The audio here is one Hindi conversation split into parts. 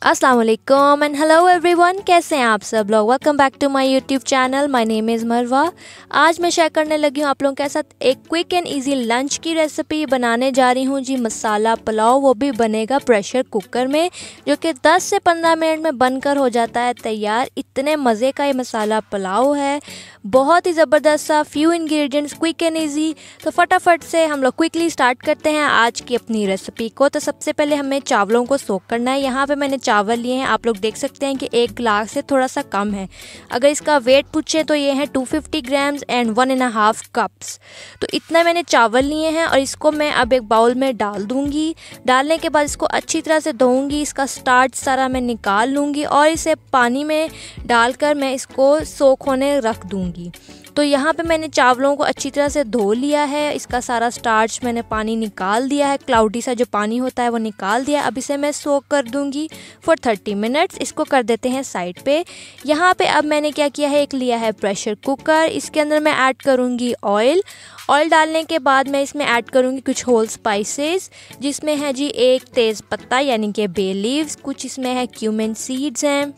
अस्सलाम वालेकुम एंड हेलो एवरीवन, कैसे हैं आप सब लोग। Welcome back to my YouTube channel. My name is Marwa. आज मैं शेयर करने लगी हूँ आप लोगों के साथ एक क्विक एंड इजी लंच की रेसिपी बनाने जा रही हूँ जी। मसाला पुलाव, वो भी बनेगा प्रेशर कुकर में, जो कि 10 से 15 मिनट में बनकर हो जाता है तैयार। इतने मज़े का ये मसाला पुलाव है, बहुत ही ज़बरदस्त सा, few ingredients, quick and easy. तो फटाफट से हम लोग क्विकली स्टार्ट करते हैं आज की अपनी रेसिपी को। तो सबसे पहले हमें चावलों को सोक करना है। यहाँ पे मैंने चावल लिए हैं, आप लोग देख सकते हैं कि 1 गिलास से थोड़ा सा कम है। अगर इसका वेट पूछे तो ये है 250 ग्राम्स एंड 1.5 कप्स। तो इतना मैंने चावल लिए हैं और इसको मैं अब एक बाउल में डाल दूँगी। डालने के बाद इसको अच्छी तरह से धोऊँगी, इसका स्टार्च सारा मैं निकाल लूँगी और इसे पानी में डालकर मैं इसको सोक होने रख दूँगी। तो यहाँ पे मैंने चावलों को अच्छी तरह से धो लिया है, इसका सारा स्टार्च मैंने पानी निकाल दिया है, क्लाउडी सा जो पानी होता है वो निकाल दिया। अब इसे मैं सोक कर दूँगी फॉर 30 मिनट्स। इसको कर देते हैं साइड पे। यहाँ पे अब मैंने क्या किया है, एक लिया है प्रेशर कुकर, इसके अंदर मैं ऐड करूँगी ऑयल। ऑयल डालने के बाद मैं इसमें ऐड करूँगी कुछ होल स्पाइसेस, जिसमें है जी 1 तेज़ पत्ता यानी कि बे लीव्स, कुछ इसमें है क्यूमिन सीड्स हैं,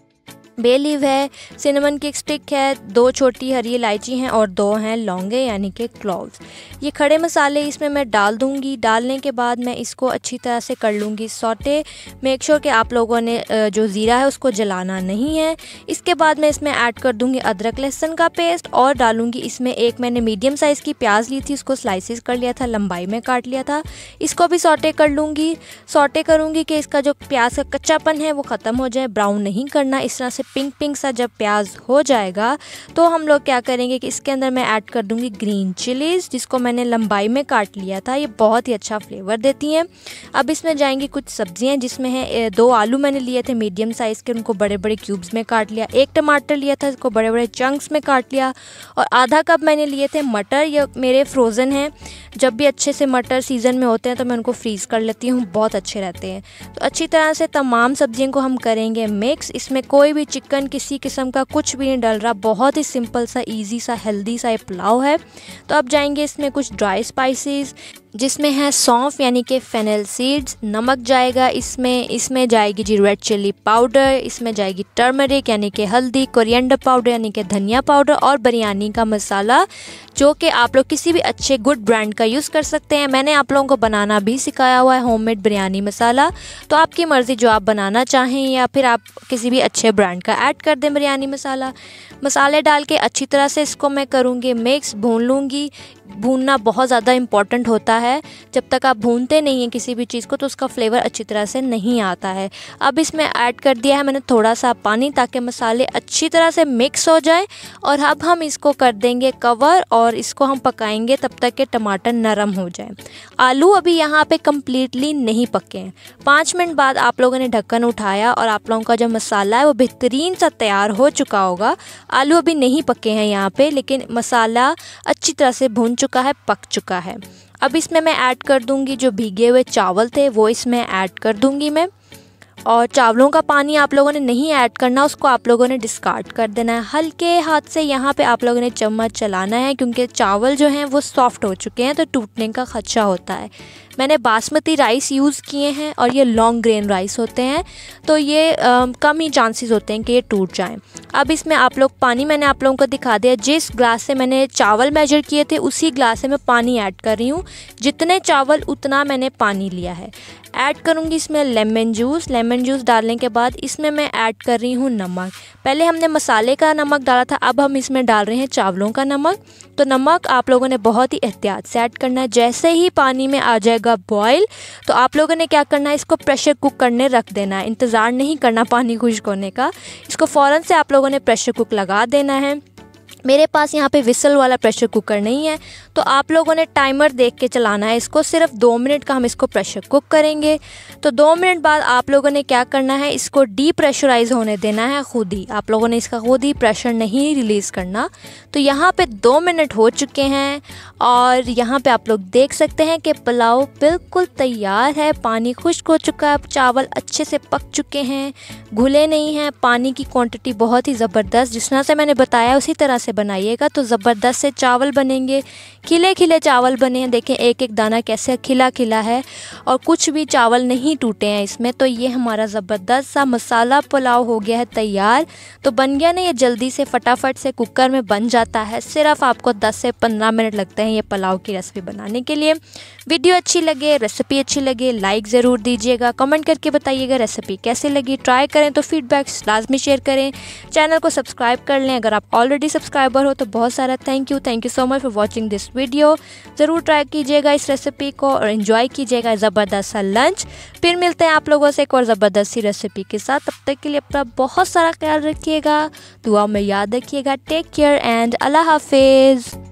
बे लीव है, सिनेमन की एक स्टिक है, 2 छोटी हरी इलायची हैं और 2 हैं लौंगे यानी कि क्लोव्स। ये खड़े मसाले इसमें मैं डाल दूँगी। डालने के बाद मैं इसको अच्छी तरह से कर लूँगी सौटे। मेक श्योर कि आप लोगों ने जो ज़ीरा है उसको जलाना नहीं है। इसके बाद मैं इसमें ऐड कर दूँगी अदरक लहसुन का पेस्ट और डालूँगी इसमें एक मैंने मीडियम साइज़ की प्याज ली थी, उसको स्लाइसिस कर लिया था, लंबाई में काट लिया था। इसको भी सौटे कर लूँगी। सौटे करूँगी कि इसका जो प्याज का कच्चापन है वो ख़त्म हो जाए, ब्राउन नहीं करना। इस तरह से पिंक पिंक सा जब प्याज हो जाएगा तो हम लोग क्या करेंगे कि इसके अंदर मैं ऐड कर दूंगी ग्रीन चिलीज़, जिसको मैंने लंबाई में काट लिया था। ये बहुत ही अच्छा फ्लेवर देती हैं। अब इसमें जाएंगी कुछ सब्जियां, जिसमें है 2 आलू मैंने लिए थे मीडियम साइज़ के, उनको बड़े बड़े क्यूब्स में काट लिया। 1 टमाटर लिया था, इसको बड़े बड़े चंक्स में काट लिया। और आधा कप मैंने लिए थे मटर, ये मेरे फ्रोज़न हैं। जब भी अच्छे से मटर सीज़न में होते हैं तो मैं उनको फ्रीज़ कर लेती हूँ, बहुत अच्छे रहते हैं। तो अच्छी तरह से तमाम सब्जियों को हम करेंगे मिक्स। इसमें कोई भी चिकन किसी किस्म का कुछ भी नहीं डल रहा, बहुत ही सिंपल सा, इजी सा, हेल्दी सा ये पुलाव है। तो अब जाएंगे इसमें कुछ ड्राई स्पाइसेस, जिसमें है सौंफ यानी कि फेनल सीड्स, नमक जाएगा इसमें जाएगी जी रेड चिल्ली पाउडर, इसमें जाएगी टर्मरिक यानी कि हल्दी, कोरिएंडर पाउडर यानी कि धनिया पाउडर और बिरयानी का मसाला, जो कि आप लोग किसी भी अच्छे गुड ब्रांड का यूज़ कर सकते हैं। मैंने आप लोगों को बनाना भी सिखाया हुआ है होममेड बिरयानी मसाला, तो आपकी मर्ज़ी जो आप बनाना चाहें, या फिर आप किसी भी अच्छे ब्रांड का ऐड कर दें बिरयानी मसाला। मसाले डाल के अच्छी तरह से इसको मैं करूँगी मिक्स, भून लूँगी। भूनना बहुत ज़्यादा इम्पॉर्टेंट होता है, जब तक आप भूनते नहीं हैं किसी भी चीज़ को तो उसका फ्लेवर अच्छी तरह से नहीं आता है। अब इसमें ऐड कर दिया है मैंने थोड़ा सा पानी, ताकि मसाले अच्छी तरह से मिक्स हो जाए। और अब हम इसको कर देंगे कवर और इसको हम पकाएंगे तब तक के टमाटर नरम हो जाए। आलू अभी यहाँ पे कम्प्लीटली नहीं पके हैं। 5 मिनट बाद आप लोगों ने ढक्कन उठाया और आप लोगों का जो मसाला है वो बेहतरीन सा तैयार हो चुका होगा। आलू अभी नहीं पके हैं यहाँ पे, लेकिन मसाला अच्छी तरह से भून चुका है, पक चुका है। अब इसमें मैं ऐड कर दूंगी जो भीगे हुए चावल थे, वो इसमें ऐड कर दूंगी मैं। और चावलों का पानी आप लोगों ने नहीं ऐड करना, उसको आप लोगों ने डिस्कार्ड कर देना है। हल्के हाथ से यहाँ पे आप लोगों ने चम्मच चलाना है, क्योंकि चावल जो हैं वो सॉफ्ट हो चुके हैं तो टूटने का खदशा होता है। मैंने बासमती राइस यूज़ किए हैं और ये लॉन्ग ग्रेन राइस होते हैं, तो ये कम ही चांसेस होते हैं कि ये टूट जाएं। अब इसमें आप लोग पानी, मैंने आप लोगों को दिखा दिया, जिस ग्लास से मैंने चावल मेजर किए थे उसी ग्लास से मैं पानी ऐड कर रही हूँ। जितने चावल उतना मैंने पानी लिया है। ऐड करूँगी इसमें लेमन जूस। लेमन जूस डालने के बाद इसमें मैं ऐड कर रही हूँ नमक। पहले हमने मसाले का नमक डाला था, अब हम इसमें डाल रहे हैं चावलों का नमक। तो नमक आप लोगों ने बहुत ही एहतियात से ऐड करना है। जैसे ही पानी में आ जाएगा बॉयल, तो आप लोगों ने क्या करना है, इसको प्रेशर कुक करने रख देना है। इंतज़ार नहीं करना पानी खुश्क होने का, इसको फ़ौरन से आप लोगों ने प्रेशर कुक लगा देना है। मेरे पास यहाँ पे विसल वाला प्रेशर कुकर नहीं है, तो आप लोगों ने टाइमर देख के चलाना है इसको। सिर्फ 2 मिनट का हम इसको प्रेशर कुक करेंगे। तो 2 मिनट बाद आप लोगों ने क्या करना है, इसको डीप्रेशराइज़ होने देना है खुद ही। आप लोगों ने इसका खुद ही प्रेशर नहीं रिलीज़ करना। तो यहाँ पे 2 मिनट हो चुके हैं और यहाँ पे आप लोग देख सकते हैं कि पुलाव बिल्कुल तैयार है। पानी खुश्क हो चुका है, चावल अच्छे से पक चुके हैं, घुले नहीं हैं। पानी की क्वांटिटी बहुत ही ज़बरदस्त, जिस तरह से मैंने बताया उसी तरह से से बनाइएगा तो ज़बरदस्त से चावल बनेंगे। खिले खिले चावल बने हैं, देखें एक एक दाना कैसे खिला खिला है और कुछ भी चावल नहीं टूटे हैं इसमें। तो ये हमारा ज़बरदस्त सा मसाला पुलाव हो गया है तैयार। तो बन गया ना ये, जल्दी से फटाफट से कुकर में बन जाता है। सिर्फ आपको 10 से 15 मिनट लगते हैं ये पुलाव की रेसिपी बनाने के लिए। वीडियो अच्छी लगे, रेसिपी अच्छी लगे, लाइक ज़रूर दीजिएगा, कमेंट करके बताइएगा रेसिपी कैसे लगी। ट्राई करें तो फीडबैक लाजमी शेयर करें, चैनल को सब्सक्राइब कर लें अगर आप ऑलरेडी सब्सक्राइबर हो तो बहुत सारा thank you so much for watching this video. ज़रूर ट्राई कीजिएगा इस रेसिपी को और एंजॉय कीजिएगा ज़बरदस्त सा लंच। फिर मिलते हैं आप लोगों से एक और ज़बरदस्त सी रेसिपी के साथ। तब तक के लिए अपना बहुत सारा ख्याल रखिएगा, दुआ में याद रखिएगा। टेक केयर एंड अल्लाह हाफिज़।